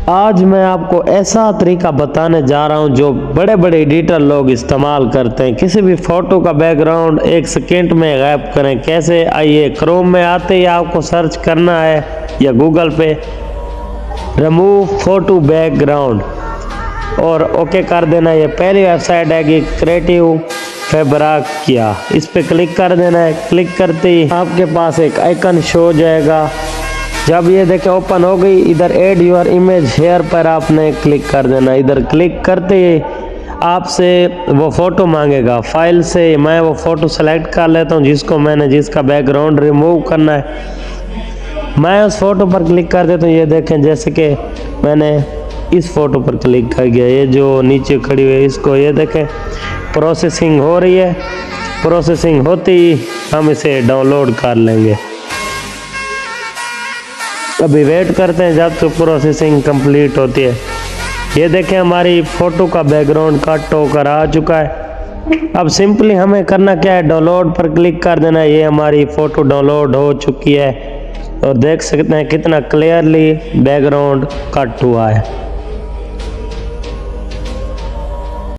आज मैं आपको ऐसा तरीका बताने जा रहा हूं जो बड़े बड़े एडिटर लोग इस्तेमाल करते हैं। किसी भी फ़ोटो का बैकग्राउंड एक सेकेंड में गायब करें। कैसे? आइए, क्रोम में आते ही आपको सर्च करना है या गूगल पे रिमूव फोटो बैकग्राउंड और ओके कर देना। ये पहली वेबसाइट है कि क्रिएटिव फैब्रिका, इस पे क्लिक कर देना है। क्लिक करते ही आपके पास एक आइकन शो हो जाएगा। जब ये देखें ओपन हो गई, इधर ऐड योर इमेज हेयर पर आपने क्लिक कर देना। इधर क्लिक करते ही आपसे वो फ़ोटो मांगेगा। फाइल से मैं वो फ़ोटो सेलेक्ट कर लेता हूँ जिसका बैकग्राउंड रिमूव करना है। मैं उस फ़ोटो पर क्लिक कर देता हूँ। ये देखें, जैसे कि मैंने इस फ़ोटो पर क्लिक कर गया, ये जो नीचे खड़ी हुई है इसको, ये देखें प्रोसेसिंग हो रही है। प्रोसेसिंग होती ही हम इसे डाउनलोड कर लेंगे। अभी वेट करते हैं जब तक प्रोसेसिंग कंप्लीट होती है। ये देखें, हमारी फ़ोटो का बैकग्राउंड कट होकर आ चुका है। अब सिंपली हमें करना क्या है, डाउनलोड पर क्लिक कर देना है। ये हमारी फ़ोटो डाउनलोड हो चुकी है और देख सकते हैं कितना क्लियरली बैकग्राउंड कट हुआ है।